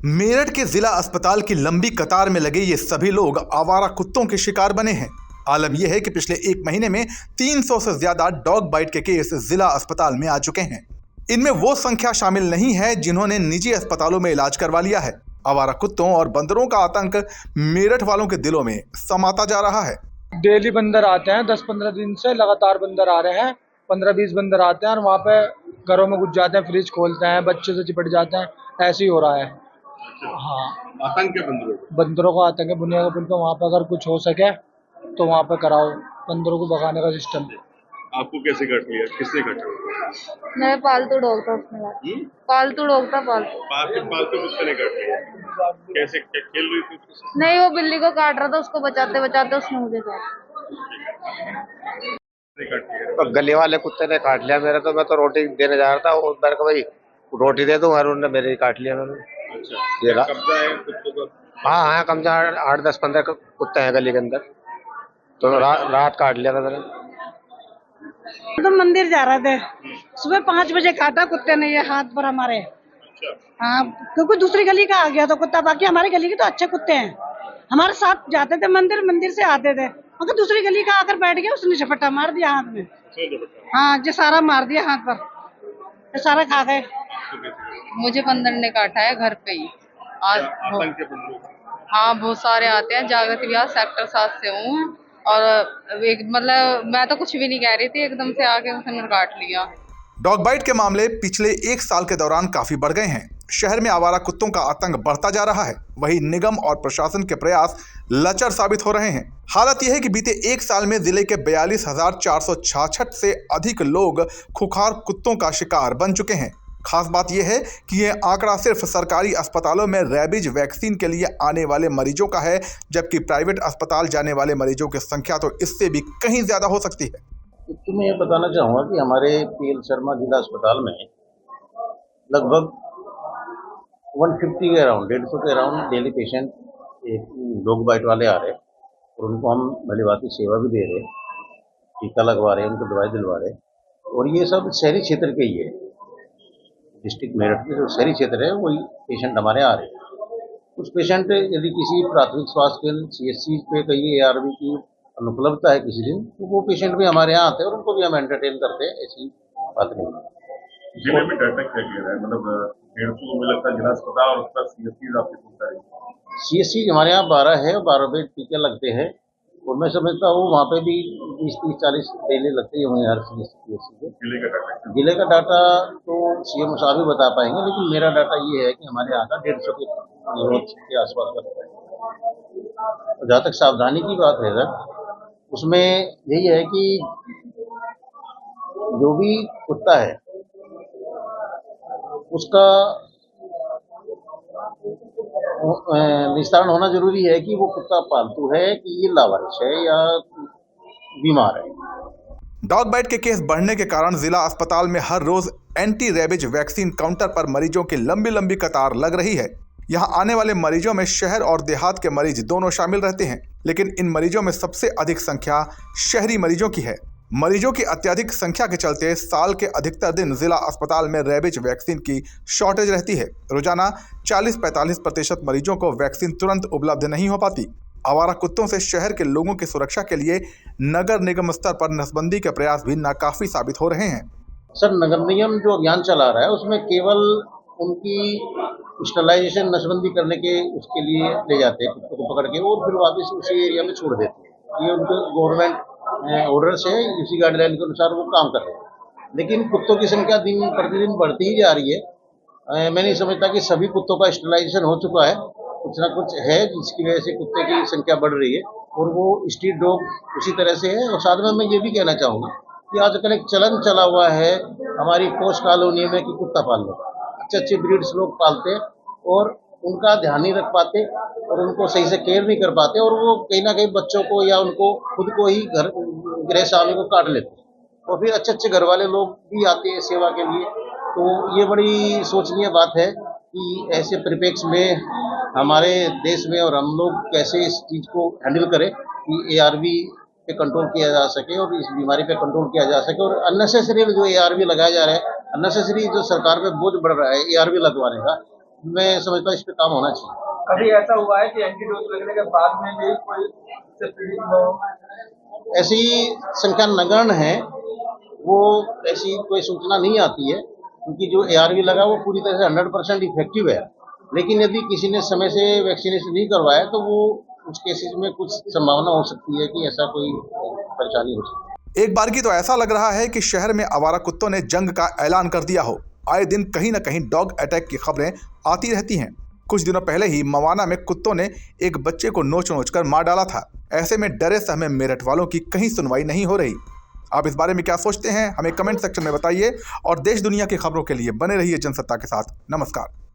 मेरठ के जिला अस्पताल की लंबी कतार में लगे ये सभी लोग आवारा कुत्तों के शिकार बने हैं। आलम यह है कि पिछले एक महीने में 300 से ज्यादा डॉग बाइट के केस जिला अस्पताल में आ चुके हैं। इनमें वो संख्या शामिल नहीं है जिन्होंने निजी अस्पतालों में इलाज करवा लिया है। आवारा कुत्तों और बंदरों का आतंक मेरठ वालों के दिलों में समाता जा रहा है। डेली बंदर आते हैं, 10-15 दिन से लगातार बंदर आ रहे हैं। 15-20 बंदर आते हैं और वहाँ पे घरों में घुस जाते हैं, फ्रिज खोलते हैं, बच्चों से चिपट जाते हैं। ऐसे ही हो रहा है। हाँ, आतंक है बंदरों का आतंक है। बुनिया के पुल पे वहाँ पे अगर कुछ हो सके तो वहाँ पे कराओ, बंदरों को भगाने का सिस्टम। आपको कैसे काट लिया, किसने काटा? मेरा पालतू डॉग था, उसमें लगा। पालतू डॉग था, पालतू कुत्ते ने काट लिया। कैसे खेल रही थी? नहीं, वो बिल्ली को काट रहा था, उसको बचाते बचाते उसने मुझे काटा। तो गली वाले कुत्ते ने काट लिया मेरा। तो मैं तो रोटी देने जा रहा था, वो मेरे को भाई रोटी दे दूं, और उन्होंने मेरे ही काट लिया उन्होंने। अच्छा, कब्जा है कुत्तों का? हाँ, कब्जा 8-10-15 कुत्ते हैं गली के अंदर। तो रात काट लिया था मैंने। तो मंदिर जा रहे थे, सुबह 5 बजे काटा कुत्ते ने ये हाथ पर हमारे। हाँ, क्योंकि दूसरी गली का आ गया तो कुत्ता। बाकी हमारी गली के तो अच्छे कुत्ते हैं, हमारे साथ जाते थे मंदिर, मंदिर से आते थे। मगर दूसरी गली का आकर बैठ गया, उसने झपट्टा मार दिया हाथ में। हाँ, जो सारा मार दिया हाथ पर, ये सारा खा गए। मुझे बंदर ने काटा है घर पे ही आज। हाँ, बहुत सारे आते हैं। जागृत विहार सेक्टर 7 से हूँ और एक मतलब मैं तो कुछ भी नहीं कह रही थी, एकदम से आके उसने काट लिया। डॉग बाइट के मामले पिछले एक साल के दौरान काफी बढ़ गए हैं। शहर में आवारा कुत्तों का आतंक बढ़ता जा रहा है, वहीं निगम और प्रशासन के प्रयास लचर साबित हो रहे हैं। हालत यह है कि बीते एक साल में जिले के 42,466 से अधिक लोग खुखार कुत्तों का शिकार बन चुके हैं। खास बात यह है कि यह आंकड़ा सिर्फ सरकारी अस्पतालों में रैबिज वैक्सीन के लिए आने वाले मरीजों का है, जबकि प्राइवेट अस्पताल जाने वाले मरीजों की संख्या तो इससे भी कहीं ज्यादा हो सकती है। तो मैं ये बताना चाहूँगा कि हमारे पीएल शर्मा जिला अस्पताल में लगभग 150 के अराउंड, 150 के around daily patient dog bite वाले आ रहे हैं और उनको हम भली भांति सेवा भी दे रहे हैं, टीका लगवा रहे हैं, उनको दवाई दिलवा रहे हैं। और ये सब शहरी क्षेत्र के ही है, डिस्ट्रिक्ट मेरठ के जो शहरी क्षेत्र है वही पेशेंट हमारे आ रहे हैं। कुछ पेशेंट यदि किसी प्राथमिक स्वास्थ्य केंद्र CHC पे कहीं ARV की अनुपलब्धता है किसी दिन, तो वो पेशेंट भी हमारे यहाँ आते हैं और उनको भी हम एंटरटेन करते हैं। ऐसी बात नहीं है। जिले में डाटा क्या कह रहा है? मतलब 150 में लगता है जिला अस्पताल और उसका CHC आपकी पूछता है। CHC हमारे यहाँ 12 है, 12 पे टीके लगते हैं और मैं समझता हूँ वहाँ पे भी 20-30-40 डेली लगते हैं हर CHC के। जिले का डाटा तो CM साहब ही बता पाएंगे, लेकिन मेरा डाटा ये है कि हमारे यहाँ का 150 के आसपास लगता है। जहाँ तक सावधानी की बात है सर, उसमें यही है कि जो भी कुत्ता है उसका निस्तारण होना जरूरी है कि वो कुत्ता पालतू है कि ये लावारिस है या बीमार है। डॉग बाइट के केस बढ़ने के कारण जिला अस्पताल में हर रोज एंटी रेबिज वैक्सीन काउंटर पर मरीजों की लंबी लंबी कतार लग रही है। यहाँ आने वाले मरीजों में शहर और देहात के मरीज दोनों शामिल रहते हैं, लेकिन इन मरीजों में सबसे अधिक संख्या शहरी मरीजों की है। मरीजों की अत्यधिक संख्या के चलते साल के अधिकतर दिन जिला अस्पताल में रेबिज वैक्सीन की शॉर्टेज रहती है। रोजाना 40-45% मरीजों को वैक्सीन तुरंत उपलब्ध नहीं हो पाती। आवारा कुत्तों से शहर के लोगों की सुरक्षा के लिए नगर निगम स्तर पर नसबंदी के प्रयास भी नाकाफी साबित हो रहे हैं। सर, नगर निगम जो अभियान चला रहा है उसमें केवल उनकी स्टरलाइजेशन नसबंदी करने के उसके लिए ले जाते हैं कुत्तों को पकड़ के और फिर वापस उसी एरिया में छोड़ देते हैं। ये उनके गवर्नमेंट ऑर्डर से उसी गाइडलाइन के अनुसार वो काम कर रहे हैं, लेकिन कुत्तों की संख्या दिन प्रतिदिन बढ़ती ही जा रही है। मैं नहीं समझता कि सभी कुत्तों का स्टरलाइजेशन हो चुका है, कुछ ना कुछ है जिसकी वजह से कुत्ते की संख्या बढ़ रही है और वो स्ट्रीट डॉग उसी तरह से है। और साथ में मैं ये भी कहना चाहूँगा कि आजकल एक चलन चला हुआ है हमारी पोस्ट कॉलोनी में कि कुत्ता पालने का। अच्छे ब्रीड्स लोग पालते हैं और उनका ध्यान नहीं रख पाते और उनको सही से केयर नहीं कर पाते और वो कहीं ना कहीं बच्चों को या उनको खुद को ही गृह स्वामी को काट लेते हैं और फिर अच्छे घर वाले लोग भी आते हैं सेवा के लिए। तो ये बड़ी सोचनीय बात है कि ऐसे परिप्रेक्ष्य में हमारे देश में और हम लोग कैसे इस चीज़ को हैंडल करें कि ARV पे कंट्रोल किया जा सके और इस बीमारी पे कंट्रोल किया जा सके। और अननेसेसरी जो ARV लगाया जा रहा है, अननेसेसरी जो सरकार पे बोझ बढ़ रहा है ARV लगवाने का, मैं समझता हूँ इस पे काम होना चाहिए। कभी ऐसा हुआ है कि एंटीडोज लगने के बाद में भी कोई इससे पीड़ित हो? ऐसी संख्या नगण्य है, वो ऐसी कोई सूचना नहीं आती है, क्योंकि जो ARV लगा वो पूरी तरह से 100% इफेक्टिव है। लेकिन यदि किसी ने समय से वैक्सीनेशन नहीं करवाया तो वो उस केसेस में कुछ संभावना हो सकती है कि ऐसा कोई परेशानी हो सकती है। एक बार की तो ऐसा लग रहा है कि शहर में आवारा कुत्तों ने जंग का ऐलान कर दिया हो। आए दिन कहीं न कहीं डॉग अटैक की खबरें आती रहती हैं। कुछ दिनों पहले ही मवाना में कुत्तों ने एक बच्चे को नोच कर मार डाला था। ऐसे में डरे सहमे मेरठ वालों की कहीं सुनवाई नहीं हो रही। आप इस बारे में क्या सोचते हैं, हमें कमेंट सेक्शन में बताइए और देश दुनिया की खबरों के लिए बने रहिए जनसत्ता के साथ। नमस्कार।